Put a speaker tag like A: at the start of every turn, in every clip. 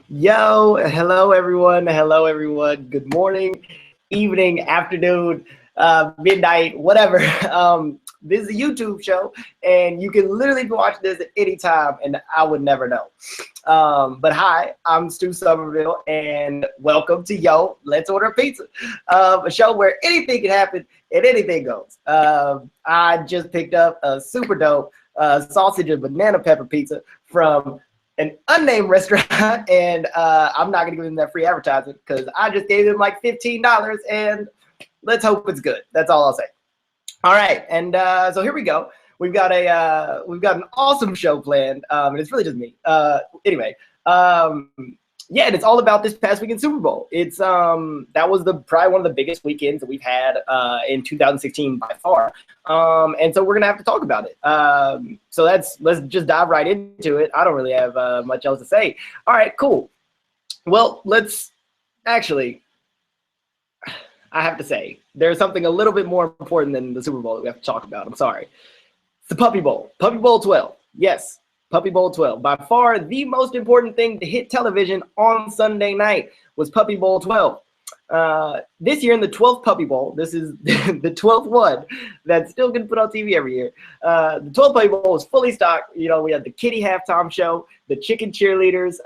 A: Yo, hello everyone. Hello everyone. Good morning, evening, afternoon, midnight, whatever. This is a YouTube show, and you can literally watch this at any time, and I would never know. But hi, I'm Stu Somerville, and welcome to Yo, Let's Order Pizza, a show where anything can happen and anything goes. I just picked up a super dope sausage and banana pepper pizza from an unnamed restaurant, and I'm not gonna give them that free advertisement because I just gave them like $15, and let's hope it's good. That's all I'll say. All right, and so here we go. We've got an awesome show planned, and it's really just me. Anyway, um, yeah, and it's all about this past weekend Super Bowl. It's that was the probably one of the biggest weekends that we've had in 2016 by far. And so we're gonna have to talk about it. So let's just dive right into it. I don't really have much else to say. All right, cool. Well, let's actually. I have to say, there's something a little bit more important than the Super Bowl that we have to talk about. I'm sorry. It's the Puppy Bowl. Puppy Bowl 12. Yes, Puppy Bowl 12. By far the most important thing to hit television on Sunday night was Puppy Bowl 12. This year in the 12th Puppy Bowl, this is the 12th one that's still getting put on TV every year. The 12th Puppy Bowl was fully stocked. You know, we had the kitty halftime show, the chicken cheerleaders,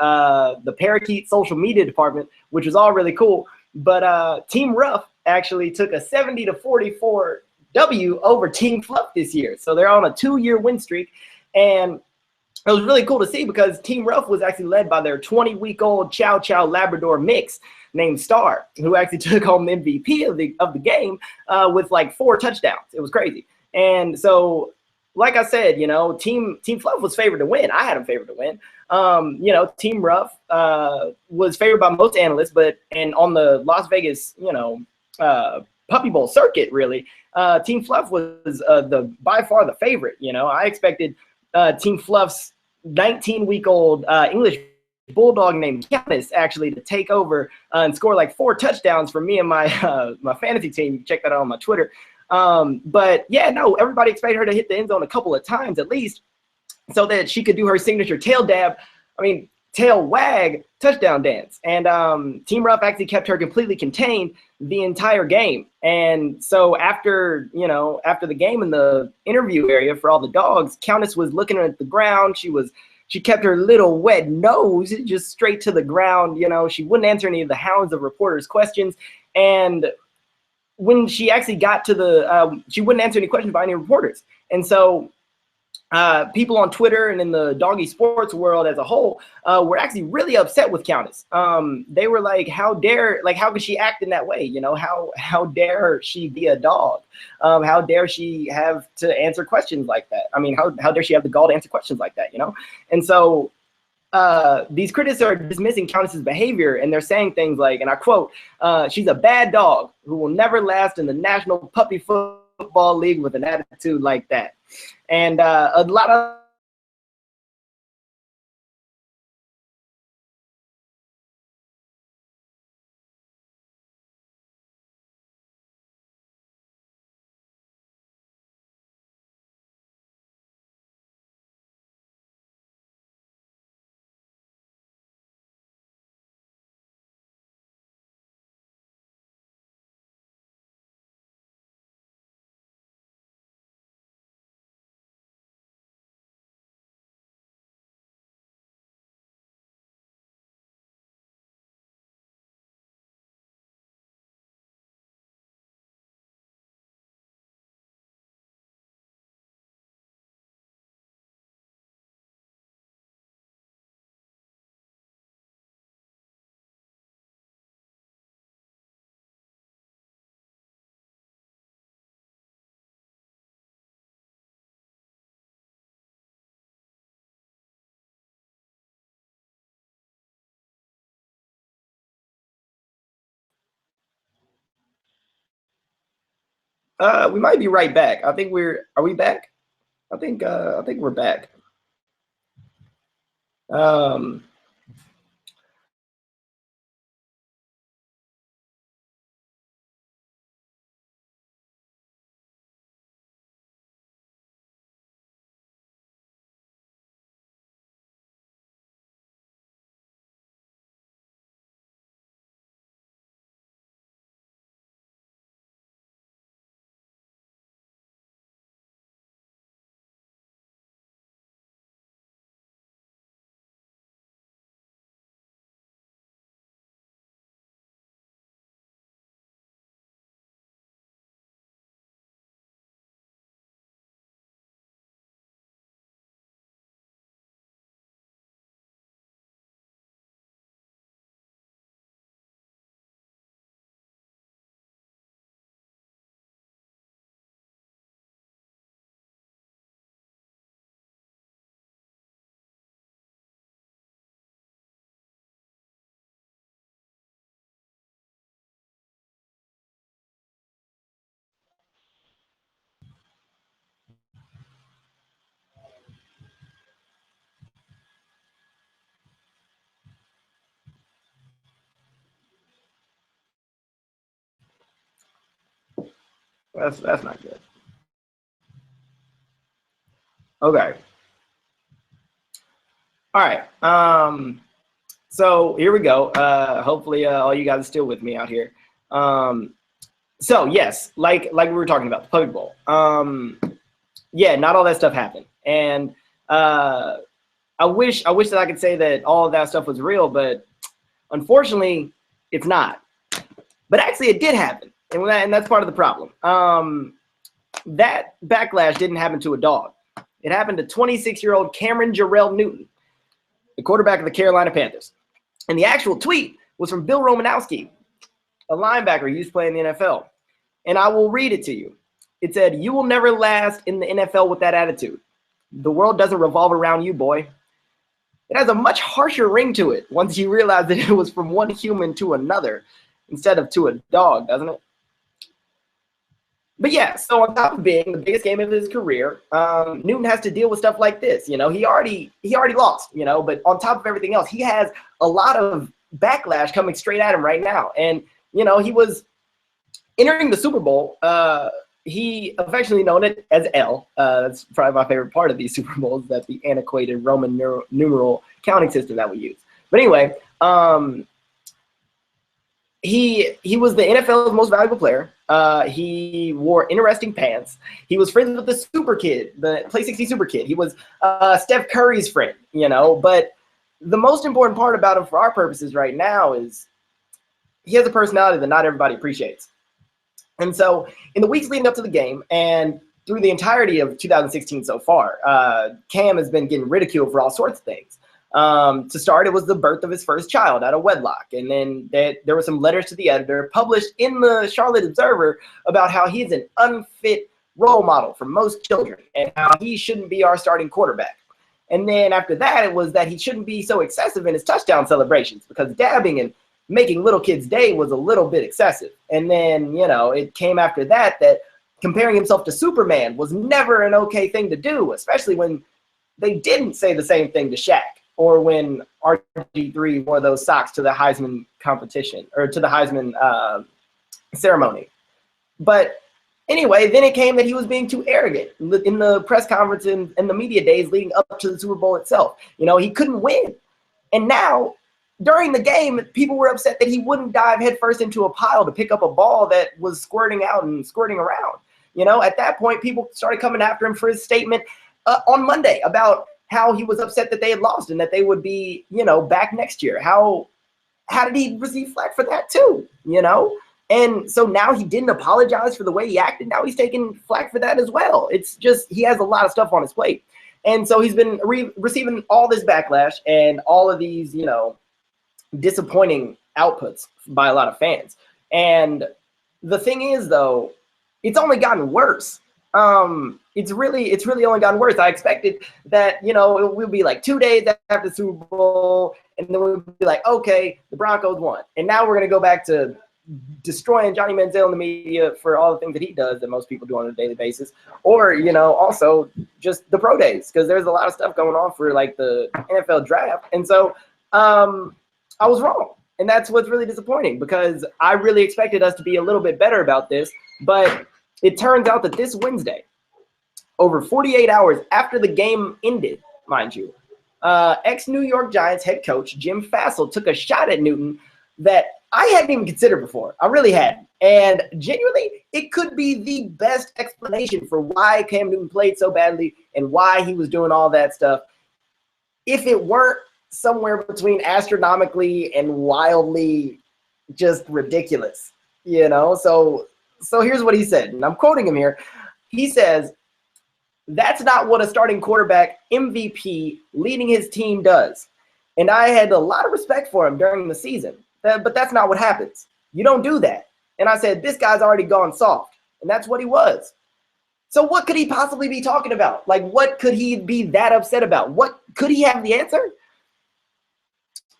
A: the parakeet social media department, which was all really cool. But Team Ruff actually took a 70-44 W over Team Fluff this year. So they're on a 2-year win streak. And it was really cool to see because Team Ruff was actually led by their 20-week-old Chow Chow Labrador mix named Star, who actually took home the MVP of the game with like 4 touchdowns. It was crazy. And so, like I said, you know, Team Fluff was favored to win. I had them favored to win. You know, Team Ruff was favored by most analysts, and on the Las Vegas, Puppy Bowl circuit, really, Team Fluff was the by far the favorite. You know, I expected Team Fluff's 19-week-old English bulldog named Countess actually to take over and score like 4 touchdowns for me and my my fantasy team. Check that out on my Twitter. But yeah, no, everybody expected her to hit the end zone a couple of times at least, so that she could do her signature tail wag touchdown dance. And Team Ruff actually kept her completely contained the entire game. And so after the game in the interview area for all the dogs, Countess was looking at the ground. She kept her little wet nose just straight to the ground. You know, she wouldn't answer any of the hounds of reporters' questions. And when she actually got to she wouldn't answer any questions by any reporters. And so people on Twitter and in the doggy sports world as a whole were actually really upset with Countess. They were like, how could she act in that way? You know, how dare she be a dog? How dare she have to answer questions like that? I mean, how dare she have the gall to answer questions like that, you know? And so these critics are dismissing Countess's behavior, and they're saying things like, and I quote, she's a bad dog who will never last in the National Puppy Football League with an attitude like that. And a lot of we might be right back. Are we back? I think we're back. Um, That's not good. Okay. All right. So here we go. Hopefully, all you guys are still with me out here. So yes, like we were talking about the Puppy Bowl. Yeah, not all that stuff happened, and I wish that I could say that all of that stuff was real, but unfortunately, it's not. But actually, it did happen, and that's part of the problem. That backlash didn't happen to a dog. It happened to 26-year-old Cameron Jarrell Newton, the quarterback of the Carolina Panthers. And the actual tweet was from Bill Romanowski, a linebacker who used to play in the NFL. And I will read it to you. It said, "You will never last in the NFL with that attitude. The world doesn't revolve around you, boy." It has a much harsher ring to it once you realize that it was from one human to another instead of to a dog, doesn't it? But yeah, so on top of being the biggest game of his career, Newton has to deal with stuff like this. You know, he already lost, you know, but on top of everything else, he has a lot of backlash coming straight at him right now. And, you know, he was entering the Super Bowl. He affectionately known it as L. That's probably my favorite part of these Super Bowls, that the antiquated Roman numeral counting system that we use. But anyway, he was the NFL's most valuable player. He wore interesting pants. He was friends with the super kid, the Play 60 super kid. He was Steph Curry's friend, you know. But the most important part about him for our purposes right now is he has a personality that not everybody appreciates. And so in the weeks leading up to the game and through the entirety of 2016 so far, Cam has been getting ridiculed for all sorts of things. To start, it was the birth of his first child out of wedlock. And then there were some letters to the editor published in the Charlotte Observer about how he's an unfit role model for most children and how he shouldn't be our starting quarterback. And then after that, it was that he shouldn't be so excessive in his touchdown celebrations because dabbing and making little kids' day was a little bit excessive. And then, you know, it came after that comparing himself to Superman was never an okay thing to do, especially when they didn't say the same thing to Shaq. Or when RG3 wore those socks to the Heisman competition or to the Heisman ceremony. But anyway, then it came that he was being too arrogant in the press conference and the media days leading up to the Super Bowl itself. You know, he couldn't win. And now, during the game, people were upset that he wouldn't dive headfirst into a pile to pick up a ball that was squirting out and squirting around. You know, at that point, people started coming after him for his statement on Monday about how he was upset that they had lost and that they would be, you know, back next year. How did he receive flack for that too, you know? And so now he didn't apologize for the way he acted. Now he's taking flack for that as well. It's just, he has a lot of stuff on his plate. And so he's been receiving all this backlash and all of these, you know, disappointing outputs by a lot of fans. And the thing is, though, it's only gotten worse. It's really only gotten worse. I expected that, you know, it would be like 2 days after the Super Bowl, and then we'd be like, okay, the Broncos won. And now we're going to go back to destroying Johnny Manziel in the media for all the things that he does that most people do on a daily basis. Or, you know, also just the pro days, because there's a lot of stuff going on for like the NFL draft. And so I was wrong. And that's what's really disappointing, because I really expected us to be a little bit better about this. But it turns out that this Wednesday, over 48 hours after the game ended, mind you, ex-New York Giants head coach Jim Fassel took a shot at Newton that I hadn't even considered before. I really hadn't. And genuinely, it could be the best explanation for why Cam Newton played so badly and why he was doing all that stuff, if it weren't somewhere between astronomically and wildly just ridiculous, you know? So here's what he said, and I'm quoting him here. He says, "That's not what a starting quarterback MVP leading his team does. And I had a lot of respect for him during the season, but that's not what happens. You don't do that." And I said, this guy's already gone soft, and that's what he was. So what could he possibly be talking about? Like, what could he be that upset about? What could he have the answer?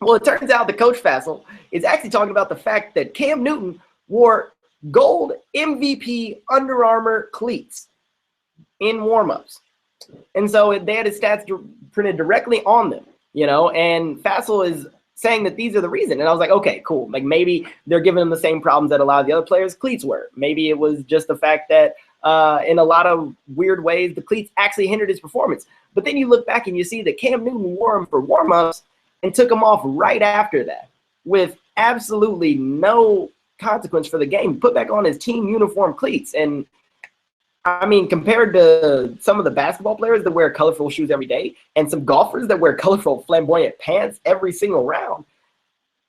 A: Well, it turns out the Coach Fassel is actually talking about the fact that Cam Newton wore gold MVP Under Armour cleats in warmups. And so they had his stats printed directly on them, you know, and Fassel is saying that these are the reason. And I was like, okay, cool. Like maybe they're giving him the same problems that a lot of the other players' cleats were. Maybe it was just the fact that in a lot of weird ways, the cleats actually hindered his performance. But then you look back and you see that Cam Newton wore them for warm-ups and took them off right after that with absolutely no consequence for the game. Put back on his team uniform cleats. And I mean, compared to some of the basketball players that wear colorful shoes every day and some golfers that wear colorful flamboyant pants every single round,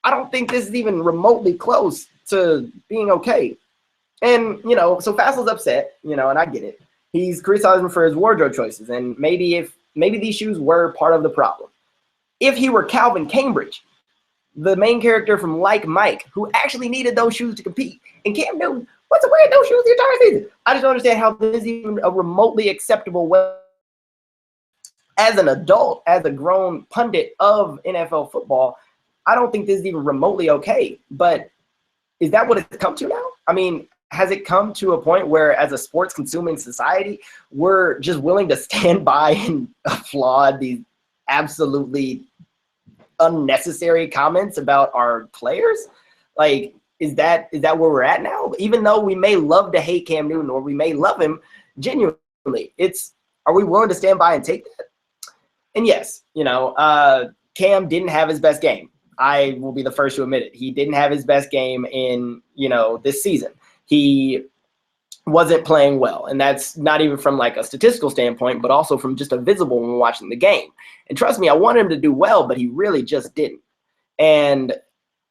A: I don't think this is even remotely close to being okay. And, you know, so Fassel's upset, you know, and I get it. He's criticizing for his wardrobe choices. And maybe these shoes were part of the problem. If he were Calvin Cambridge, the main character from Like Mike, who actually needed those shoes to compete, and Cam Newton, what's wearing those shoes the entire season? I just don't understand how this is even a remotely acceptable way. As an adult, as a grown pundit of NFL football, I don't think this is even remotely okay. But is that what it's come to now? I mean, has it come to a point where as a sports consuming society, we're just willing to stand by and applaud these absolutely unnecessary comments about our players? Like, is that where we're at now? Even though we may love to hate Cam Newton or we may love him genuinely, are we willing to stand by and take that? And yes, you know, Cam didn't have his best game. I will be the first to admit it. He didn't have his best game in, you know, this season. He wasn't playing well. And that's not even from like a statistical standpoint, but also from just a visible when watching the game. And trust me, I wanted him to do well, but he really just didn't. And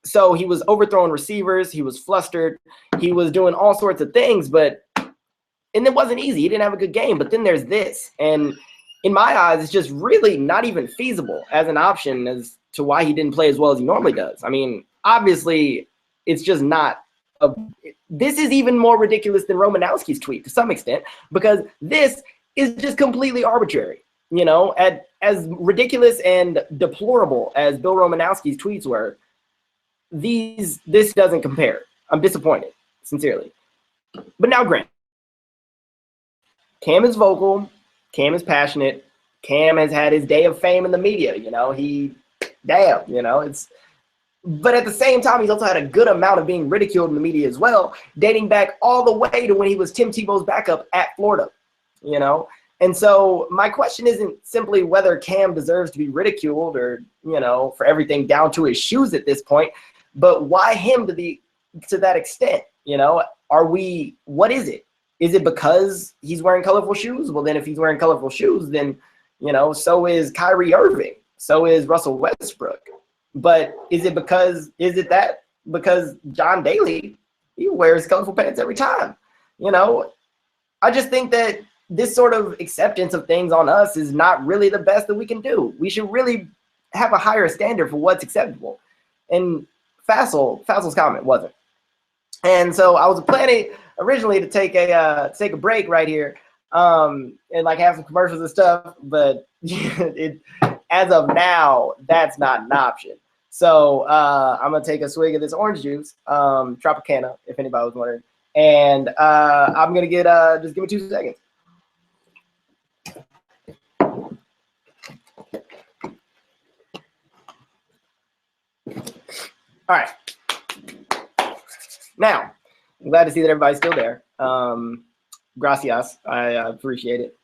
A: so he was overthrowing receivers. He was flustered. He was doing all sorts of things, and it wasn't easy. He didn't have a good game. But then there's this. And in my eyes, it's just really not even feasible as an option as to why he didn't play as well as he normally does. I mean, obviously, it's just not. This is even more ridiculous than Romanowski's tweet to some extent, because this is just completely arbitrary. You know, as ridiculous and deplorable as Bill Romanowski's tweets were, this doesn't compare. I'm disappointed, sincerely. But now, granted, Cam is vocal. Cam is passionate. Cam has had his day of fame in the media. You know, but at the same time, he's also had a good amount of being ridiculed in the media as well, dating back all the way to when he was Tim Tebow's backup at Florida, you know? And so my question isn't simply whether Cam deserves to be ridiculed or, you know, for everything down to his shoes at this point, but why him to that extent? You know, what is it? Is it because he's wearing colorful shoes? Well, then if he's wearing colorful shoes, then, you know, so is Kyrie Irving. So is Russell Westbrook. But is it because John Daly, he wears colorful pants every time? You know, I just think that this sort of acceptance of things on us is not really the best that we can do. We should really have a higher standard for what's acceptable. And Fassel's comment wasn't. And so I was planning originally to take a break right here and like have some commercials and stuff, but as of now, that's not an option. So I'm gonna take a swig of this orange juice, Tropicana, if anybody was wondering, and I'm gonna get just give me 2 seconds. All right. Now, I'm glad to see that everybody's still there. Gracias, I appreciate it.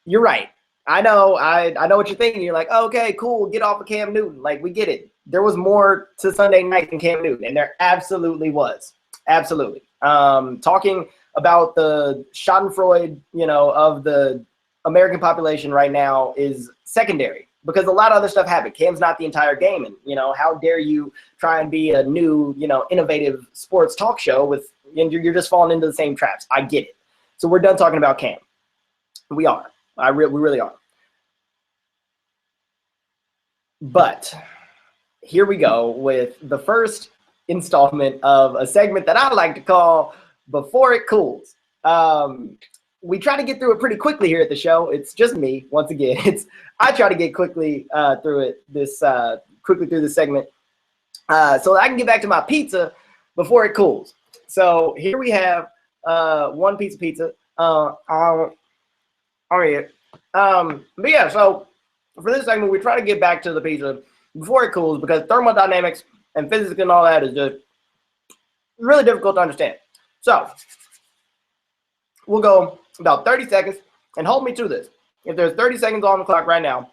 A: You're right. I know what you're thinking. You're like, oh, okay, cool, get off of Cam Newton. Like, we get it. There was more to Sunday night than Cam Newton, and there absolutely was. Absolutely. Talking about the schadenfreude, you know, of the American population right now is secondary, because a lot of other stuff happened. Cam's not the entire game, and, you know, how dare you try and be a new, you know, innovative sports talk show and you're just falling into the same traps. I get it. So we're done talking about Cam. We are. We really are. But here we go with the first installment of a segment that I like to call Before It Cools. We try to get through it pretty quickly here at the show. It's just me, once again. I try to get quickly through this segment so that I can get back to my pizza before it cools. So here we have one piece of pizza. All right. But yeah, so for this segment, we try to get back to the pizza before it cools because thermodynamics and physics and all that is just really difficult to understand. So we'll go about 30 seconds and hold me to this. If there's 30 seconds on the clock right now,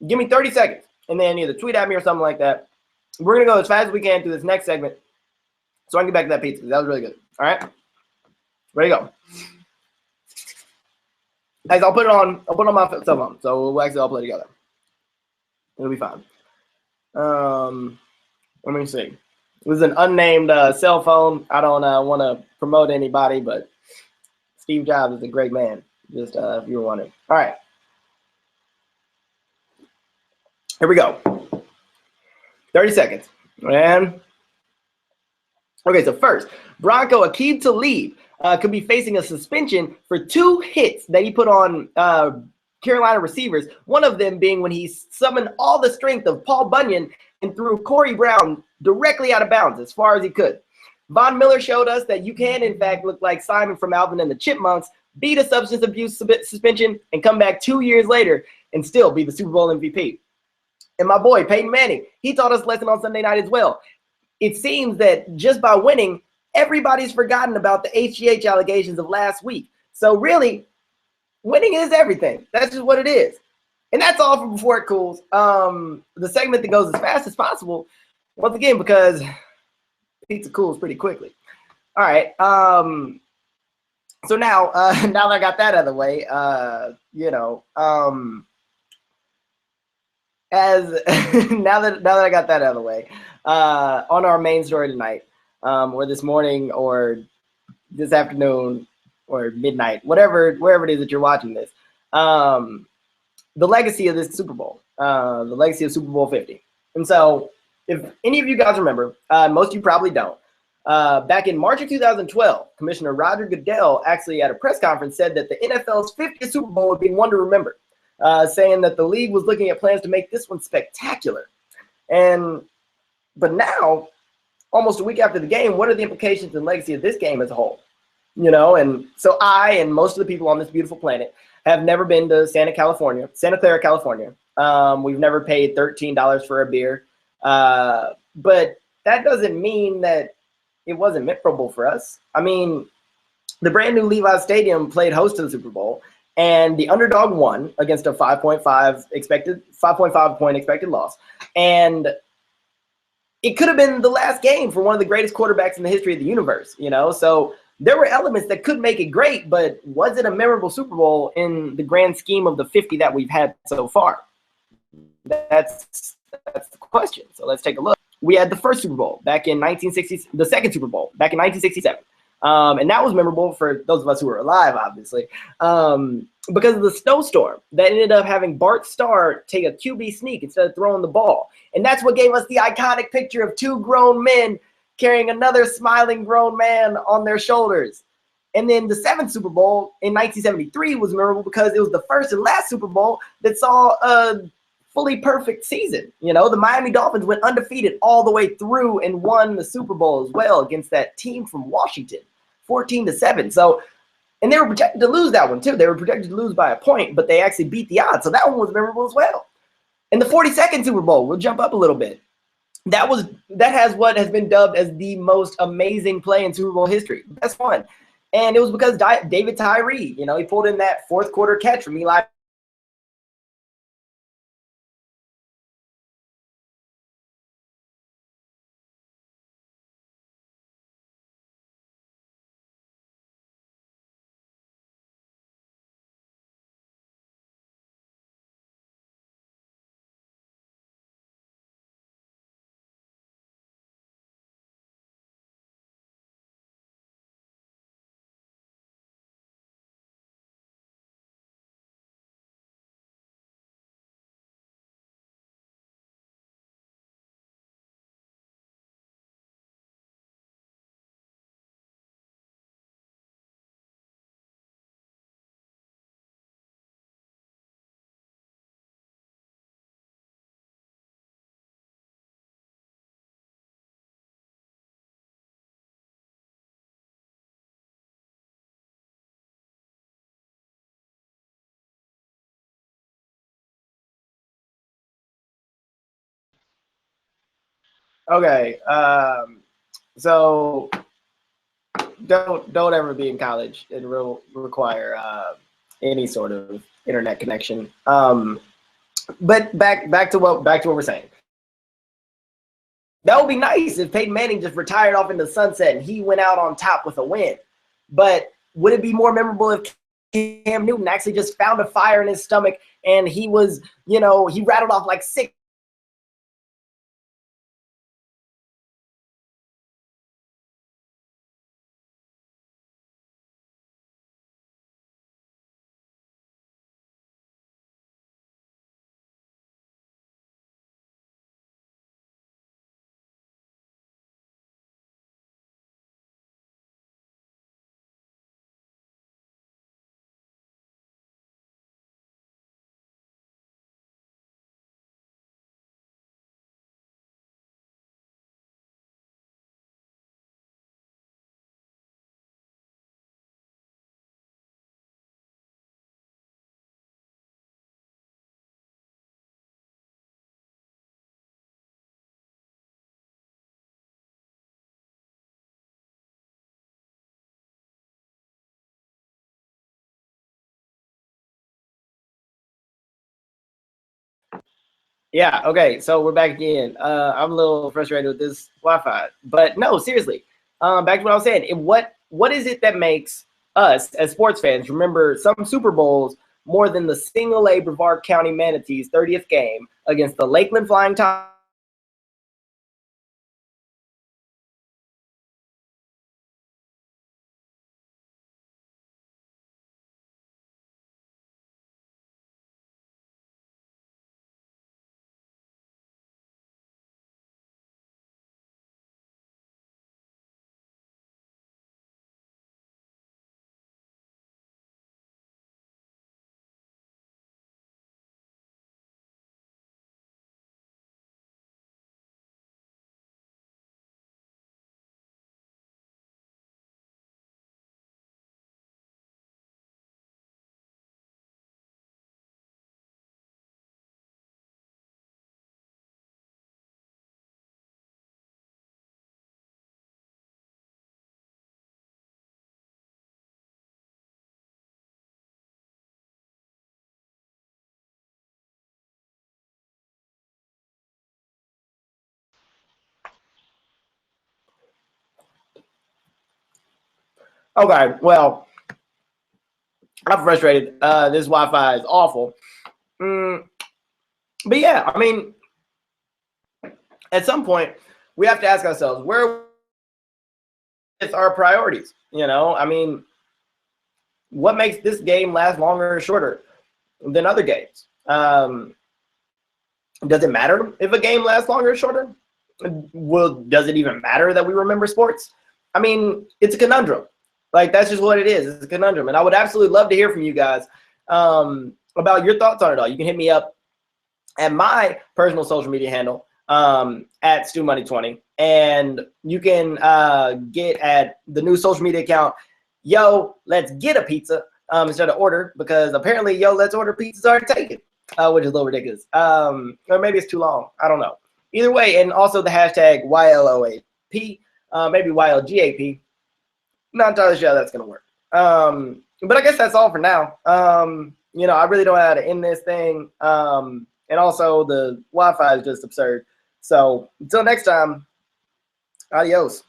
A: give me 30 seconds and then either tweet at me or something like that. We're going to go as fast as we can through this next segment so I can get back to that pizza because that was really good. All right? Ready to go. Guys, I'll put it on my cell phone. So we'll actually all play together. It'll be fine. Let me see. It was an unnamed cell phone. I don't want to promote anybody, but Steve Jobs is a great man. Just if you were wondering. All right. Here we go. 30 seconds. And okay, so first, Bronco Aqib Talib could be facing a suspension for 2 hits that he put on Carolina receivers, one of them being when he summoned all the strength of Paul Bunyan and threw Corey Brown directly out of bounds as far as he could. Von Miller showed us that you can, in fact, look like Simon from Alvin and the Chipmunks, beat a substance abuse suspension, and come back 2 years later and still be the Super Bowl MVP. And my boy, Peyton Manning, he taught us a lesson on Sunday night as well. It seems that just by winning, everybody's forgotten about the HGH allegations of last week. So really, winning is everything. That's just what it is. And that's all for Before It Cools. The segment that goes as fast as possible, once again, because pizza cools pretty quickly. All right. So now, now that I got that out of the way, as now that I got that out of the way, on our main story tonight, or this morning, or this afternoon, or midnight, wherever it is that you're watching this, the legacy of this Super Bowl, the legacy of Super Bowl 50. And so, if any of you guys remember, most of you probably don't. Back in March of 2012, Commissioner Roger Goodell actually at a press conference said that the NFL's 50th Super Bowl would be one to remember, saying that the league was looking at plans to make this one spectacular. But now, almost a week after the game, what are the implications and legacy of this game as a whole? You know, and so I and most of the people on this beautiful planet have never been to Santa Clara, California. We've never paid $13 for a beer. But that doesn't mean that it wasn't memorable for us. I mean, the brand new Levi's Stadium played host to the Super Bowl, and the underdog won against a 5.5 point expected loss. And it could have been the last game for one of the greatest quarterbacks in the history of the universe, you know? So there were elements that could make it great, but was it a memorable Super Bowl in the grand scheme of the 50 that we've had so far? That's the question. So let's take a look. We had the first Super Bowl back in 1960, the second Super Bowl back in 1967. And that was memorable for those of us who were alive, obviously, because of the snowstorm that ended up having Bart Starr take a QB sneak instead of throwing the ball. And that's what gave us the iconic picture of 2 grown men carrying another smiling grown man on their shoulders. And then the 7th Super Bowl in 1973 was memorable because it was the first and last Super Bowl that saw a fully perfect season. You know, the Miami Dolphins went undefeated all the way through and won the Super Bowl as well against that team from Washington, 14-7. So, and they were projected to lose that one too. They were projected to lose by a point, but they actually beat the odds. So that one was memorable as well. And the 42nd Super Bowl, we'll jump up a little bit. That has what has been dubbed as the most amazing play in Super Bowl history. Best one. And it was because David Tyree, you know, he pulled in that 4th quarter catch from Eli Okay. So don't ever be in college and require any sort of internet connection. But back to what we're saying. That would be nice if Peyton Manning just retired off into the sunset and he went out on top with a win. But would it be more memorable if Cam Newton actually just found a fire in his stomach and he was, he rattled off like 6? Yeah, okay, so we're back again. I'm a little frustrated with this Wi-Fi, but no, seriously. Back to what I was saying. What is it that makes us as sports fans remember some Super Bowls more than the single A Brevard County Manatees 30th game against the Lakeland Flying Tigers? Okay, well, I'm frustrated. This Wi-Fi is awful. But yeah, I mean, at some point, we have to ask ourselves, where is our priorities? I mean, what makes this game last longer or shorter than other games? Does it matter if a game lasts longer or shorter? Well, does it even matter that we remember sports? I mean, it's a conundrum. Like, that's just what it is. It's a conundrum. And I would absolutely love to hear from you guys about your thoughts on it all. You can hit me up at my personal social media handle at StuMoney20. And you can get at the new social media account, Yo, Let's Get a Pizza, instead of order, because apparently Yo, Let's Order pizzas are taken, which is a little ridiculous. Or maybe it's too long. I don't know. Either way, and also the hashtag YLOAP, maybe YLGAP. Not entirely sure how that's going to work. But I guess that's all for now. I really don't know how to end this thing. And also the Wi-Fi is just absurd. So until next time, adios.